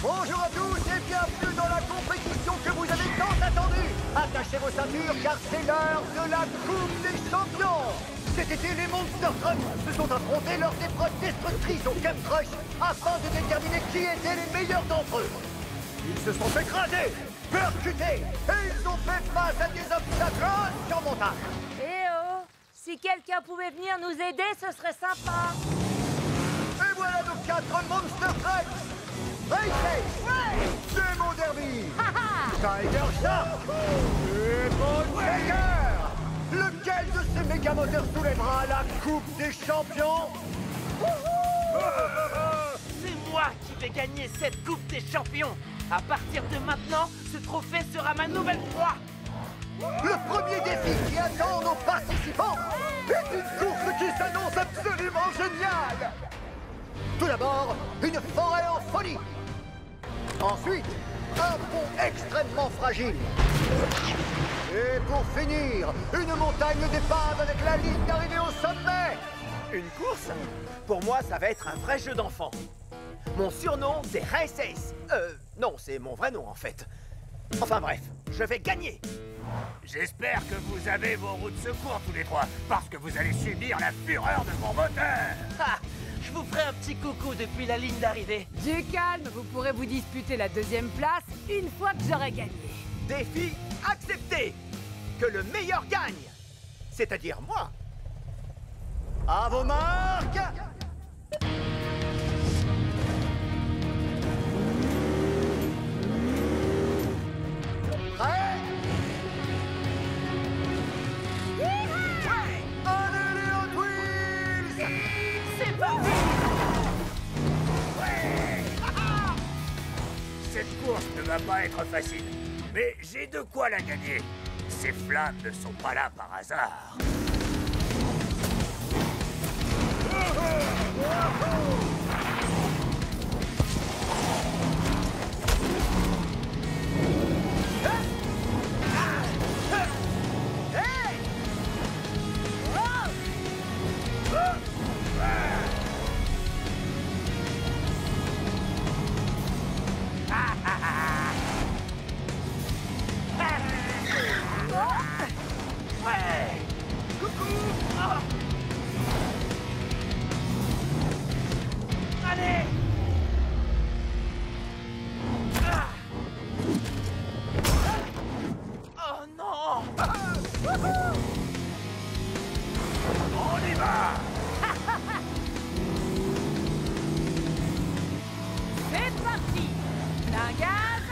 Bonjour à tous et bienvenue dans la compétition que vous avez tant attendue. Attachez vos ceintures car c'est l'heure de la Coupe des Champions. Cet été, les Monster Trucks se sont affrontés lors d'épreuves destructrices au Camp Crush afin de déterminer qui étaient les meilleurs d'entre eux. Ils se sont écrasés, percutés et ils ont fait face à des obstacles insurmontables. Eh oh! Si quelqu'un pouvait venir nous aider, ce serait sympa. Et voilà nos 4 Monster Trucks. Race, Demo Derby, Tiger Shark et Bone Shaker. Lequel de ces méga moteurs soulèvera la Coupe des Champions? C'est moi qui vais gagner cette Coupe des Champions. À partir de maintenant, ce trophée sera ma nouvelle proie. Le premier défi qui attend nos participants est une course qui s'annonce absolument géniale. Tout d'abord, une forêt en folie. Ensuite, un pont extrêmement fragile. Et pour finir, une montagne d'épave avec la ligne d'arrivée au sommet. Une course? Pour moi, ça va être un vrai jeu d'enfant. Mon surnom, c'est Race Ace. Non, c'est mon vrai nom, en fait. Enfin bref, je vais gagner. J'espère que vous avez vos roues de secours tous les trois, parce que vous allez subir la fureur de mon moteur. Ah, je vous ferai un petit coucou depuis la ligne d'arrivée. Du calme, vous pourrez vous disputer la deuxième place une fois que j'aurai gagné. Défi accepté. Que le meilleur gagne. C'est-à-dire moi. À vos marques. Prêt? Allez les Hot Wheels! C'est parti. Cette course ne va pas être facile, mais j'ai de quoi la gagner. Ces flammes ne sont pas là par hasard. Allez. Oh non. On y va! C'est parti. Plein gaz,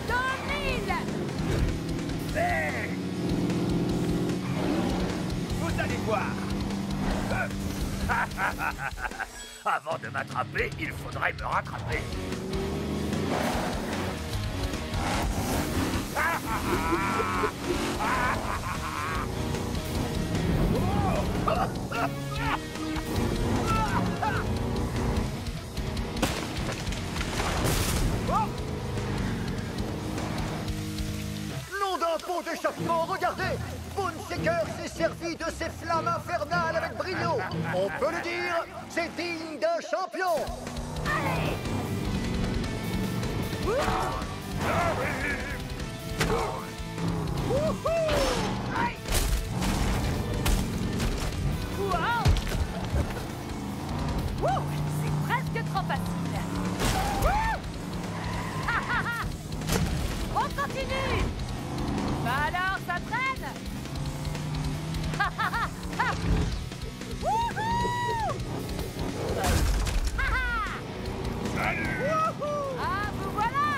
dans le mille. Hey! Vous allez voir. Avant de m'attraper, il faudrait me rattraper. Nom d'un pont d'échappement, regardez! Bone Shaker s'est servi de ses flammes infernales avec brio. On peut le dire, c'est digne d'un champion. Wow. Wouh, c'est presque trop facile. Wouh. On continue. Bah alors, ça traîne. Wouhou. Ah, vous voilà.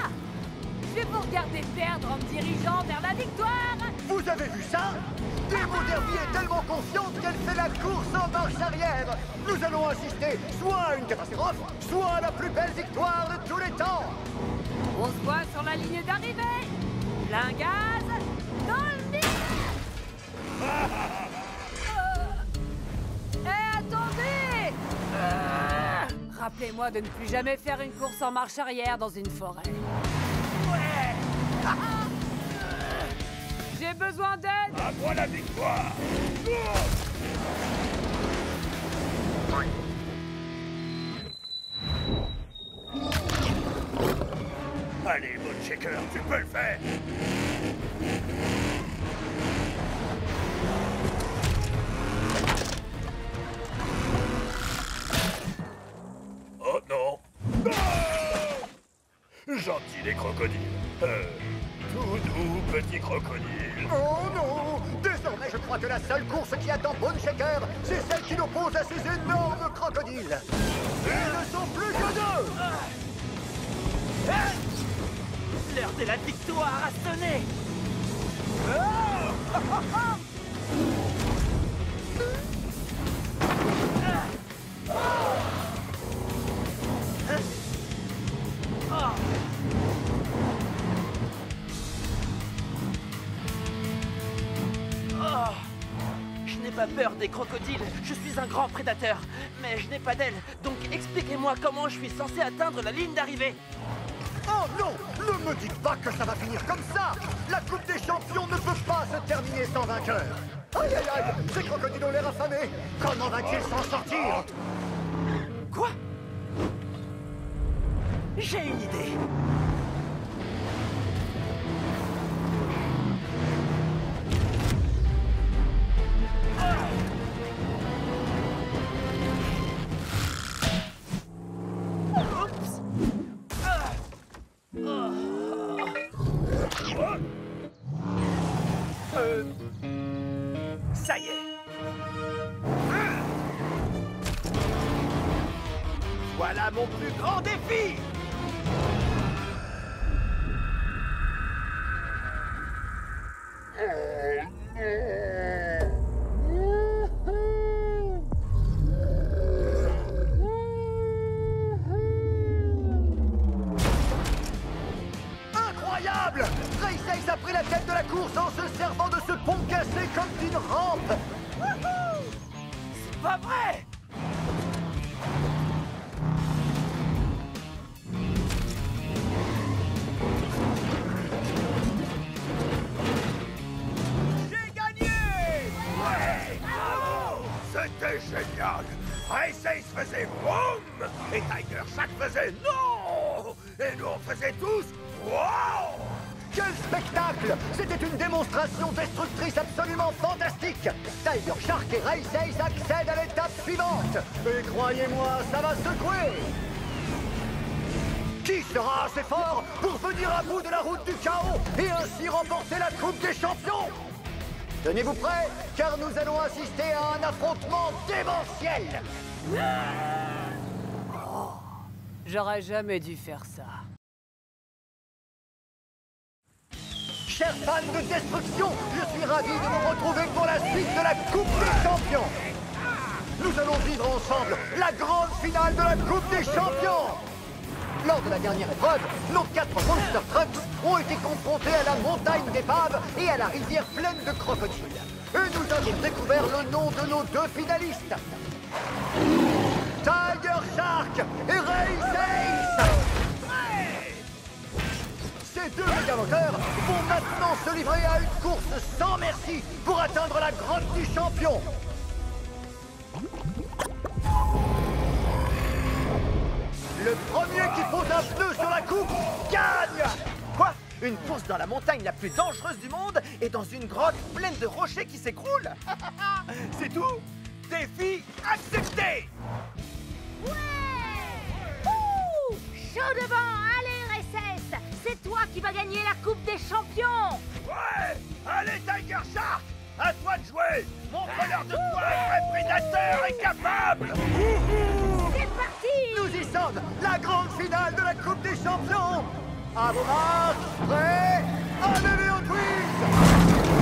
Je vais vous regarder perdre en me dirigeant vers la victoire. Vous avez vu ça? Demo Derby est tellement confiante qu'elle fait la course en marche arrière. Nous allons assister soit à une catastrophe, soit à la plus belle victoire de tous les temps. On se voit sur la ligne d'arrivée. Plein gaz, dans le mille. Attendez. Rappelez-moi de ne plus jamais faire une course en marche arrière dans une forêt. J'ai besoin d'aide. À moi la victoire! Allez, Bone Shaker, tu peux le faire. Oh non. Gentil les crocodiles. Tout doux petit crocodile. Oh non! Désormais, je crois que la seule course qui attend Bone Shaker, c'est celle qui l'oppose à ces énormes crocodiles. Ils ne sont plus que deux! L'heure de la victoire a sonné. Je n'ai pas peur des crocodiles, je suis un grand prédateur, mais je n'ai pas d'ailes, donc expliquez-moi comment je suis censé atteindre la ligne d'arrivée. Oh non! Ne me dites pas que ça va finir comme ça! La Coupe des Champions ne peut pas se terminer sans vainqueur! Aïe aïe aïe! Ces crocodiles ont l'air affamés! Comment va-t-il s'en sortir? Quoi? J'ai une idée. Ça y est. Voilà mon plus grand défi. Incroyable! Race a pris la tête de la course en se servant de ce pont cassé comme d'une rampe! C'est pas vrai! J'ai gagné. Ouais, bravo! C'était génial! Race Ace faisait boum! Et Tiger Shark faisait non! Et nous on faisait tous wow! Quel spectacle! C'était une démonstration destructrice absolument fantastique! Tiger Shark et Race Ace accèdent à l'étape suivante! Et croyez-moi, ça va secouer! Qui sera assez fort pour venir à bout de la route du chaos et ainsi remporter la Coupe des Champions? Tenez-vous prêts, car nous allons assister à un affrontement démentiel! J'aurais jamais dû faire ça. Chers fans de destruction, je suis ravi de vous retrouver pour la suite de la Coupe des Champions. Nous allons vivre ensemble la grande finale de la Coupe des Champions. Lors de la dernière épreuve, nos 4 Monster Trucks ont été confrontés à la montagne d'épaves et à la rivière pleine de crocodiles. Et nous avons découvert le nom de nos 2 finalistes. Tiger Shark et Race Ace. Ces 2 méga-moteurs vont maintenant se livrer à une course sans merci pour atteindre la grotte du champion. Le premier qui pose un pneu sur la coupe gagne! Quoi? Une course dans la montagne la plus dangereuse du monde et dans une grotte pleine de rochers qui s'écroulent? C'est tout? Défi accepté! Ouh! Chaud devant! Allez, Recess! C'est toi qui vas gagner la Coupe des Champions! Ouais! Allez Tiger Shark! À toi de jouer! Montre-leur de quoi un vrai prédateur est capable! C'est parti! Nous y sommes! La grande finale de la Coupe des Champions! À vos marques, prêts, allez au twist!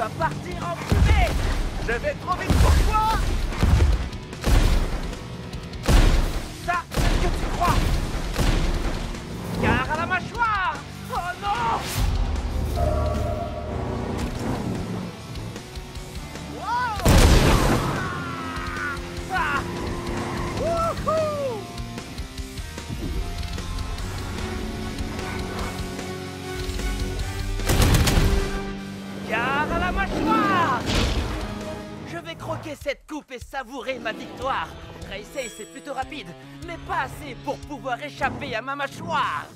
va partir en fumée. Je vais trop vite pour toi. Ça, c'est ce que tu crois. Gare à la mâchoire. Oh non. Wow. Ah. Wouhou. Gare à la mâchoire. Je vais croquer cette coupe et savourer ma victoire. Race c'est plutôt rapide, mais pas assez pour pouvoir échapper à ma mâchoire.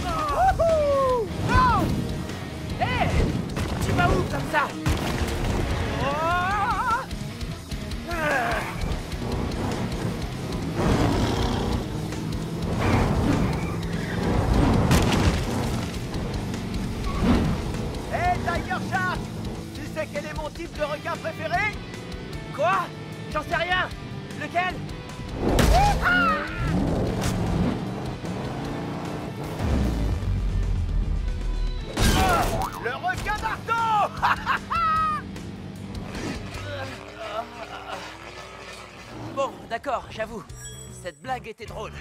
Wouhou! Non! Hé! Tu vas où comme ça? Oh! Ah! Hey, Tiger Shark! Tu sais quel est mon type de requin préféré? Quoi? J'en sais rien. Lequel? Le requin marteau! Bon, d'accord, j'avoue. Cette blague était drôle.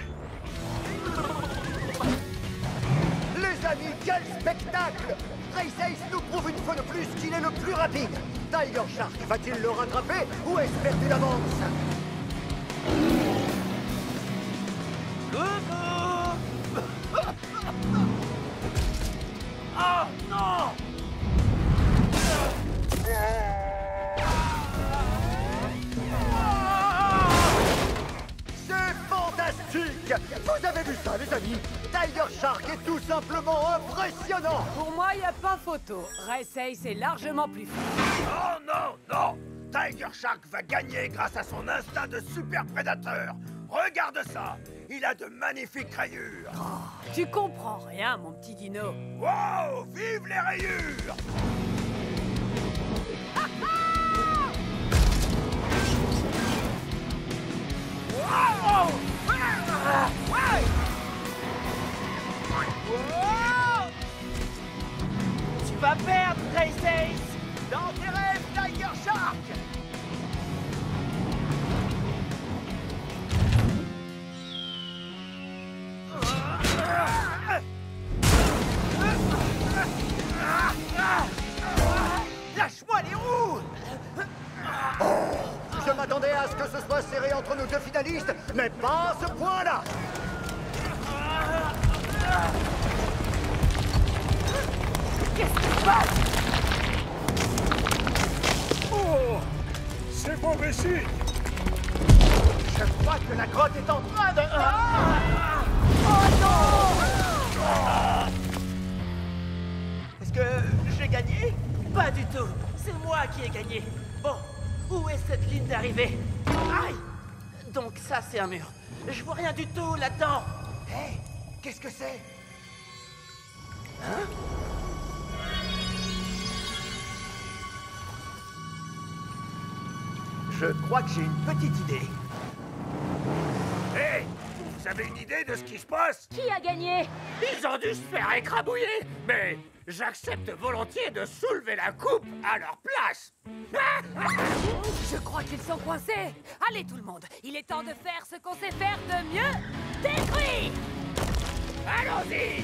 Les amis, quel spectacle! Race Ace nous prouve une fois de plus qu'il est le plus rapide. Tiger Shark va-t-il le rattraper ou est-ce perdu d'avance? Oh non! C'est fantastique! Vous avez vu ça, les amis? Tiger Shark est tout simplement impressionnant! Pour moi, il n'y a pas photo. Race Ace est largement plus fort. Oh non, non! Tiger Shark va gagner grâce à son instinct de super prédateur. Regarde ça! Il a de magnifiques rayures. Tu comprends rien, mon petit dino. Wow! Vive les rayures! Wow! Ah, ouais! Wow! Tu vas perdre, Race Ace! Dans tes rêves, Tiger Shark! Lâche-moi les roues! Je m'attendais à ce que ce soit serré entre nos deux finalistes, mais pas à ce point-là! Qu'est-ce qui se passe? Oh! C'est mauvais signe! Je crois que la grotte est en train de... Est-ce que j'ai gagné? Pas du tout. C'est moi qui ai gagné. Bon, où est cette ligne d'arrivée? Aïe! Donc ça, c'est un mur. Je vois rien du tout là-dedans. Hé, qu'est-ce que c'est? Je crois que j'ai une petite idée. Hé! Vous avez une idée de ce qui se passe? Qui a gagné? Ils ont dû se faire écrabouiller! Mais j'accepte volontiers de soulever la coupe à leur place! Je crois qu'ils sont coincés. Allez, tout le monde, il est temps de faire ce qu'on sait faire de mieux. Détruire! Allons-y!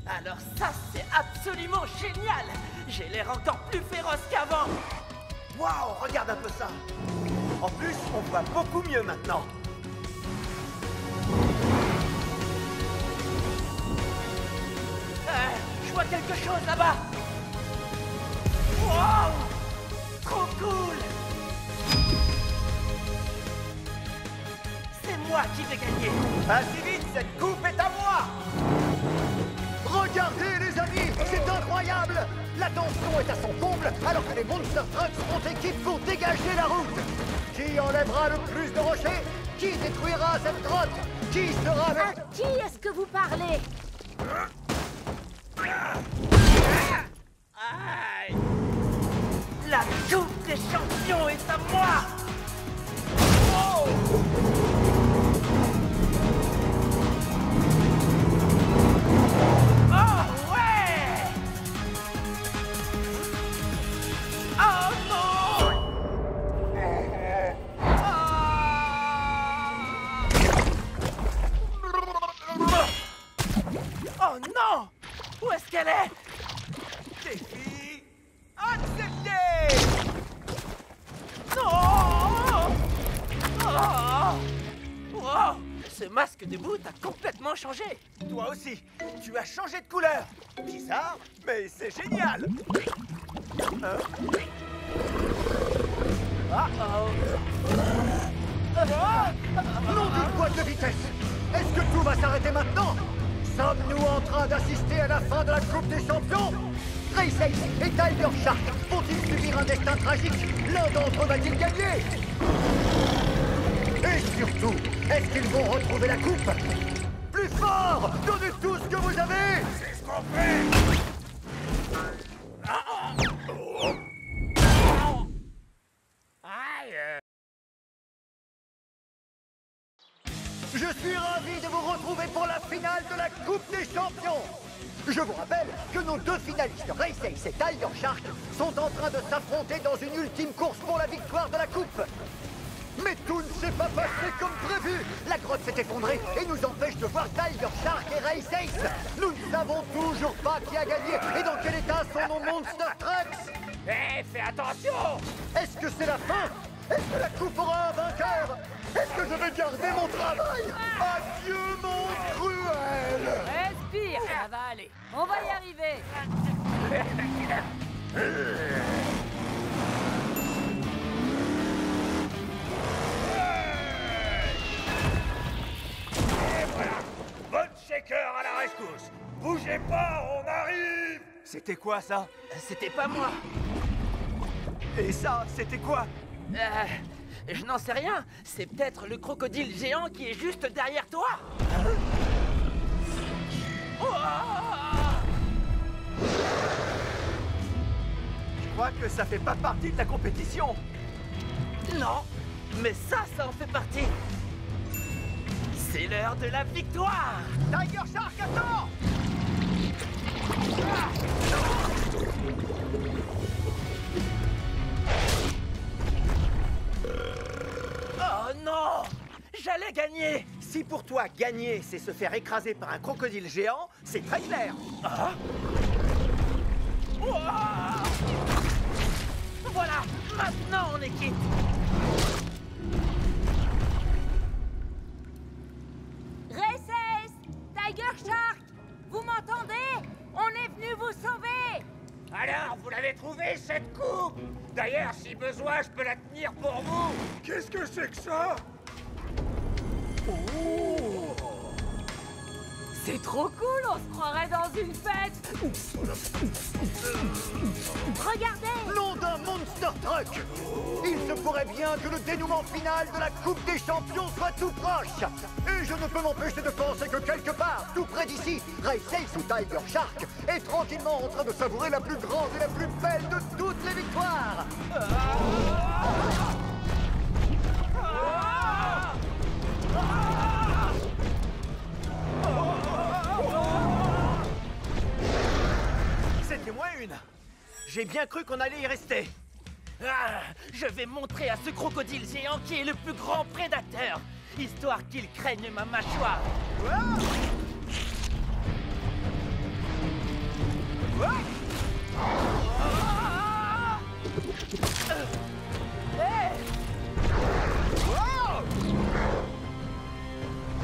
Alors ça, c'est absolument génial. J'ai l'air encore plus féroce qu'avant. Waouh, regarde un peu ça. En plus, on voit beaucoup mieux maintenant. Je vois quelque chose là-bas. Wow! Trop cool! C'est moi qui vais gagner. Pas si vite, cette coupe est à moi. Regardez, les amis, c'est incroyable! La tension est à son comble alors que les Monster Trucks font équipe pour dégager la route. Qui enlèvera le plus de rochers? Qui détruira cette grotte? Qui sera le... À qui est-ce que vous parlez? Aïe! La coupe des champions est à moi! Oh! masque de boue t'a complètement changé. Toi aussi, tu as changé de couleur. Bizarre, mais c'est génial. Non d'une boîte de vitesse! Est-ce que tout va s'arrêter maintenant? Sommes-nous en train d'assister à la fin de la Coupe des Champions? Ray Ace et Tiger Shark vont-ils subir un destin tragique? L'un d'entre eux va-t-il gagner? Et surtout, est-ce qu'ils vont retrouver la coupe? Plus fort! Donnez tout ce que vous avez! C'est ce qu'on fait. Je suis ravi de vous retrouver pour la finale de la Coupe des Champions. Je vous rappelle que nos deux finalistes, Ray Ace et Tiger Shark, sont en train de s'affronter dans une ultime course pour la victoire de la Coupe. Mais tout ne s'est pas passé comme prévu. La grotte s'est effondrée et nous empêche de voir Tiger Shark et Ray Ace. Nous ne savons toujours pas qui a gagné et dans quel état sont nos Monster Trucks. Hé, fais attention. Est-ce que c'est la fin? Est-ce que la coupe aura un vainqueur? Est-ce que je vais garder mon travail? Adieu, mon cruel! Respire, ça va aller. On va y arriver. Et voilà. Bonne shaker à la rescousse. Bougez pas, on arrive. C'était quoi ça? C'était pas moi. Et ça, c'était quoi? Je n'en sais rien. C'est peut-être le crocodile géant qui est juste derrière toi. Je crois que ça fait pas partie de la compétition. Non, mais ça en fait partie. C'est l'heure de la victoire. Tiger Shark, attends! Oh non! J'allais gagner! Si pour toi, gagner, c'est se faire écraser par un crocodile géant, c'est très clair. Ah. Ouah. Voilà, maintenant on est quitte. Ray Ace, Tiger Shark, vous m'entendez? On est venu vous sauver. Alors, vous l'avez trouvé cette coupe? D'ailleurs, si besoin, je peux la tenir pour vous. Qu'est-ce que c'est que ça? C'est trop cool, on se croirait dans une fête. Regardez. Nom d'un Monster Truck! Il se pourrait bien que le dénouement final de la Coupe des Champions soit tout proche! Et je ne peux m'empêcher de penser que quelque part, tout près d'ici, Ray Ace ou Tiger Shark est tranquillement en train de savourer la plus grande et la plus belle de toutes les victoires! C'était moins une. J'ai bien cru qu'on allait y rester. Ah, je vais montrer à ce crocodile géant qui est le plus grand prédateur, histoire qu'il craigne ma mâchoire.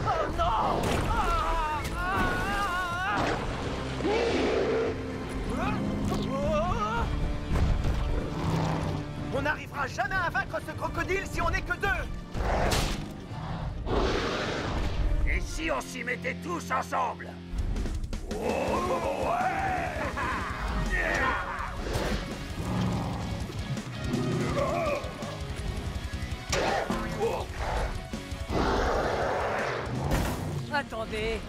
Oh non! On n'arrivera jamais à vaincre ce crocodile si on n'est que deux. Et si on s'y mettait tous ensemble? Oh, ouais. Attendez,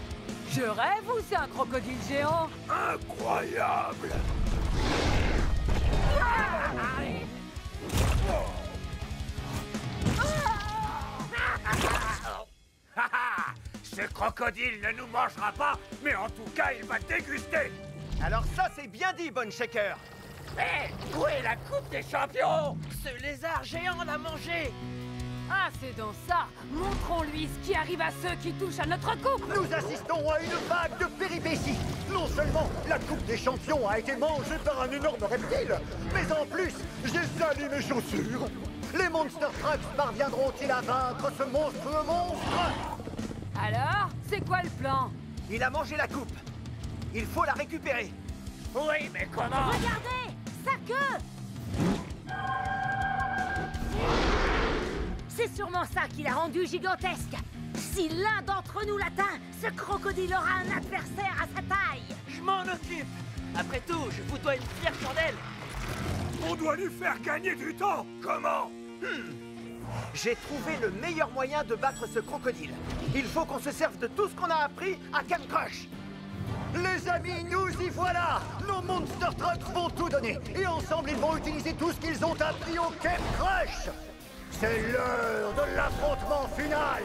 je rêve ou c'est un crocodile géant? Incroyable. Ce crocodile ne nous mangera pas, mais en tout cas, il va déguster. Alors ça, c'est bien dit, Bonne Shaker. Hé, où est la Coupe des Champions? Ce lézard géant l'a mangé. Ah, c'est donc ça. Montrons-lui ce qui arrive à ceux qui touchent à notre coupe. Nous assistons à une vague de péripéties. Non seulement la Coupe des Champions a été mangée par un énorme reptile, mais en plus, j'ai sali mes chaussures. Les Monster Trucks parviendront-ils à vaincre ce monstrueux monstre? Alors, c'est quoi le plan? Il a mangé la coupe. Il faut la récupérer. Oui, mais comment? Regardez, sa queue! C'est sûrement ça qui l'a rendu gigantesque. Si l'un d'entre nous l'atteint, ce crocodile aura un adversaire à sa taille. Je m'en occupe. Après tout, je vous dois une fière chandelle. On doit lui faire gagner du temps. Comment? J'ai trouvé le meilleur moyen de battre ce crocodile. Il faut qu'on se serve de tout ce qu'on a appris à Camp Crush. Les amis, nous y voilà! Nos Monster Trucks vont tout donner. Et ensemble, ils vont utiliser tout ce qu'ils ont appris au Camp Crush. C'est l'heure de l'affrontement final.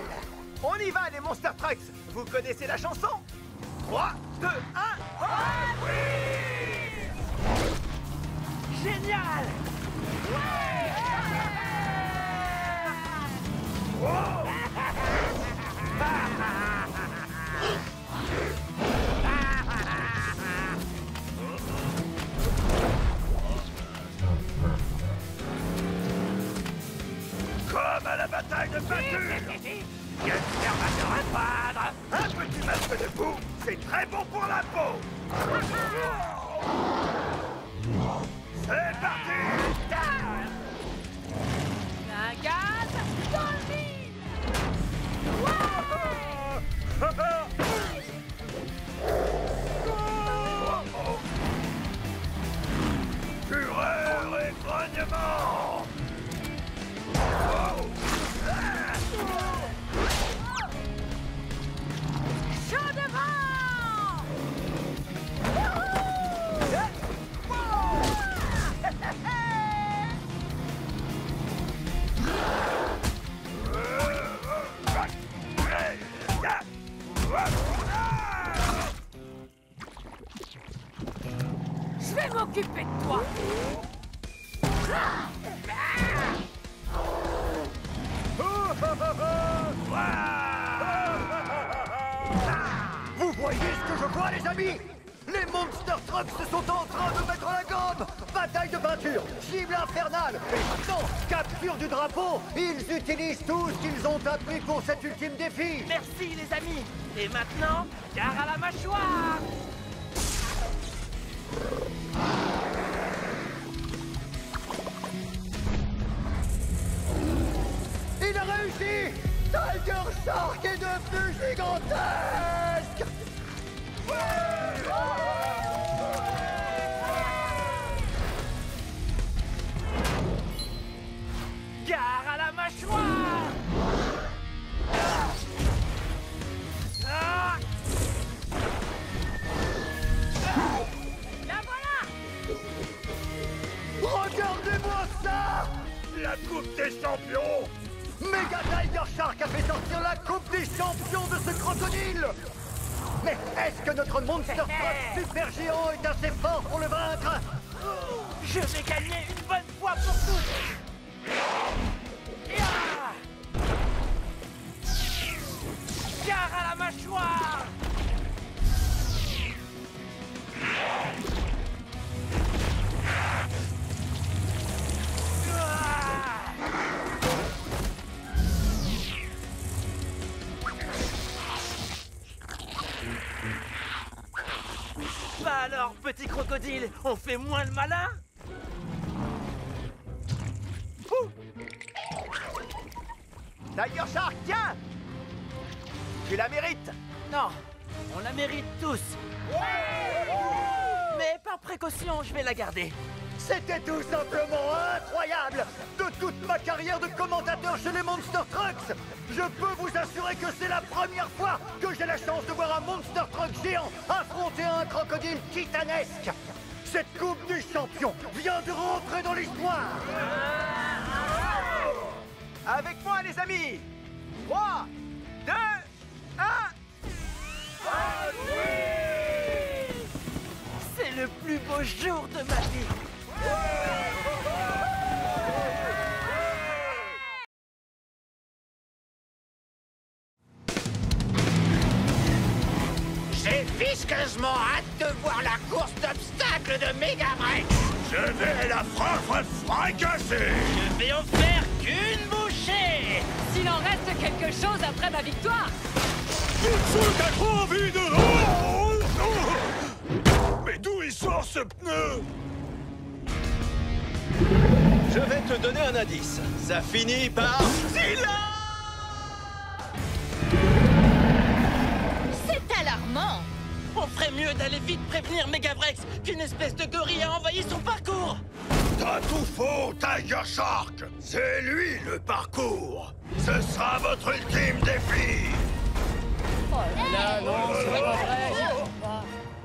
On y va, les Monster Trucks. Vous connaissez la chanson? 3, 2, 1... Génial! Comme à la bataille de peinture. Quel servateur à peindre. Un petit masque de boue, c'est très bon pour la peau. C'est parti. Un gaz dans le mille! Fureur et grognement. Chaud devant! Je vais m'occuper de toi! Vous voyez ce que je vois, les amis? Les Monster Trucks se sont en train de mettre la gomme. Bataille de peinture, cible infernale. Et maintenant, capture du drapeau. Ils utilisent tout ce qu'ils ont appris pour cet ultime défi. Merci, les amis. Et maintenant, gare à la mâchoire. Il a réussi! Tiger Shark est devenu gigantesque! Gare à la mâchoire. Ah. La voilà! Regardez-moi ça! La Coupe des Champions. Mega Tiger Shark a fait sortir la Coupe des Champions de ce crocodile! Mais est-ce que notre Monster Truck super géant est assez fort pour le vaincre? Je vais gagner une bonne fois pour toutes. Ya. Gare à la mâchoire. Bah alors, petit crocodile, on fait moins le malin? Ouh. Tiger Shark, tiens! Tu la mérites! Non, on la mérite tous. Mais par précaution, je vais la garder. C'était tout simplement incroyable! De toute ma carrière de commentateur chez les Monster Trucks, je peux vous assurer que c'est la première fois que j'ai la chance de voir un Monster Truck géant affronter un crocodile titanesque! Cette Coupe des Champions vient de rentrer dans l'histoire! Avec moi, les amis! 3, 2, 1... C'est le plus beau jour de ma vie. J'ai visqueusement hâte de voir la course d'obstacles de Megarex. Je vais la fracasser. Je vais en faire qu'une bouchée. S'il en reste quelque chose après ma victoire! Kitsune, t'as trop envie de... Mais d'où il sort ce pneu? Je vais te donner un indice. Ça finit par... Zilla! C'est alarmant. On ferait mieux d'aller vite prévenir Megavrex qu'une espèce de gorille a envahi son parcours. T'as tout faux, Tiger Shark. C'est lui le parcours. Ce sera votre ultime défi.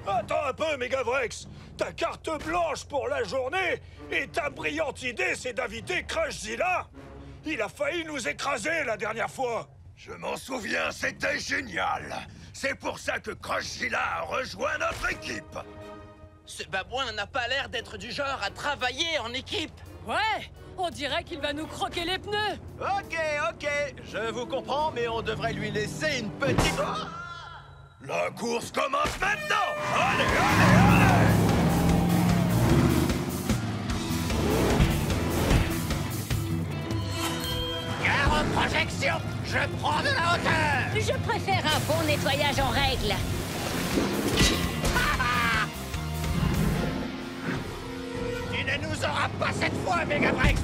Attends un peu, Megavrex. Ta carte blanche pour la journée et ta brillante idée, c'est d'inviter Crushzilla. Il a failli nous écraser la dernière fois. Je m'en souviens, c'était génial. C'est pour ça que Crushzilla a rejoint notre équipe. Ce babouin n'a pas l'air d'être du genre à travailler en équipe. Ouais, on dirait qu'il va nous croquer les pneus. Ok, je vous comprends, mais on devrait lui laisser une petite... La course commence maintenant. Allez! Gare aux projections! Je prends de la hauteur! Je préfère un bon nettoyage en règle. Tu ne nous auras pas cette fois, Megavrex!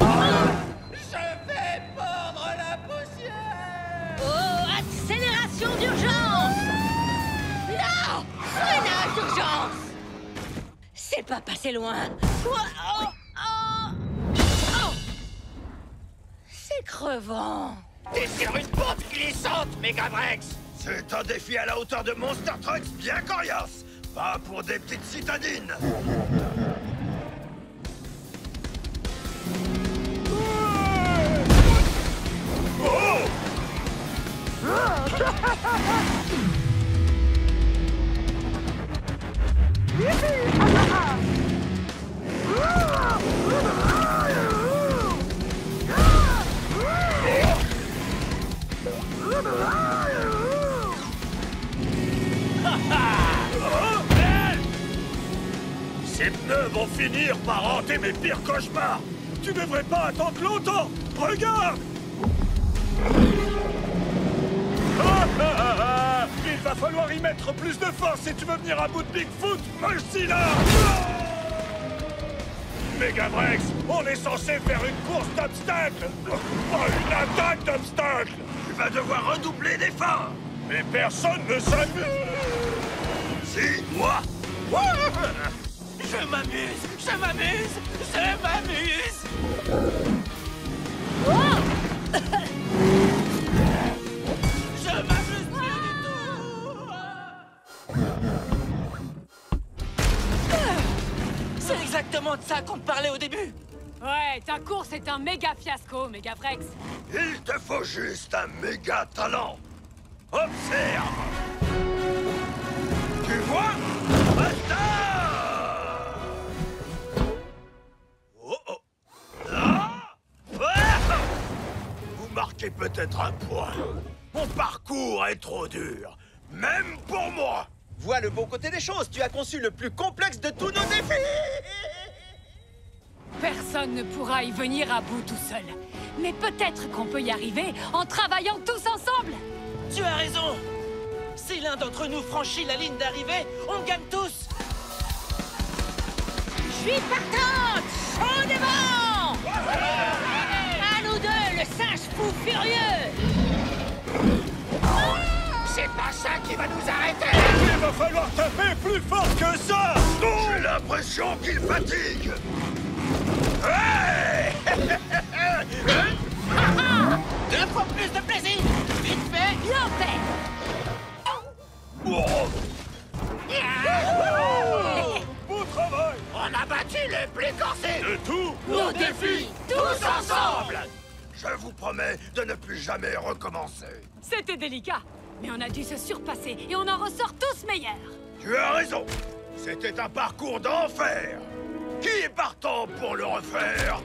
Je vais mordre la poussière! Oh, accélération d'urgence! Non! Freinage d'urgence! C'est pas passé loin. C'est crevant. T'es sur une pente glissante, Megavrex! C'est un défi à la hauteur de Monster Trucks bien coriace. Pas pour des petites citadines. Oh! Ces pneus vont finir par hanter mes pires cauchemars. Tu devrais pas attendre longtemps. Regarde. Il va falloir y mettre plus de force si tu veux venir à bout de Bigfoot, Mochzilla. Megavrex, on est censé faire une course d'obstacles, pas une attaque d'obstacles. Tu vas devoir redoubler d'efforts. Mais personne ne s'amuse. Si, moi. Je m'amuse, je m'amuse, je m'amuse. Je m'amuse plus du tout. C'est exactement de ça qu'on te parlait au début. Ouais, ta course est un méga fiasco, Megavrex. Il te faut juste un méga talent. Observe. Tu vois? Basta! Oh oh. Là. Ah. Vous marquez peut-être un point. Mon parcours est trop dur, même pour moi. Vois le bon côté des choses, tu as conçu le plus complexe de tous nos défis. Personne ne pourra y venir à bout tout seul. Mais peut-être qu'on peut y arriver en travaillant tous ensemble. Tu as raison. Si l'un d'entre nous franchit la ligne d'arrivée, on gagne tous. Je suis partante! Chaud devant! À nous deux, le singe fou furieux! C'est pas ça qui va nous arrêter! Il va falloir taper plus fort que ça. J'ai l'impression qu'il fatigue. Hey. 2 fois plus de plaisir. Vite fait. Bien fait! Oh. Beau travail. On a battu les plus corsés! De tout. Nos défis, Tous ensemble! Je vous promets de ne plus jamais recommencer. C'était délicat, mais on a dû se surpasser et on en ressort tous meilleurs. Tu as raison. C'était un parcours d'enfer. Qui est partant pour le refaire?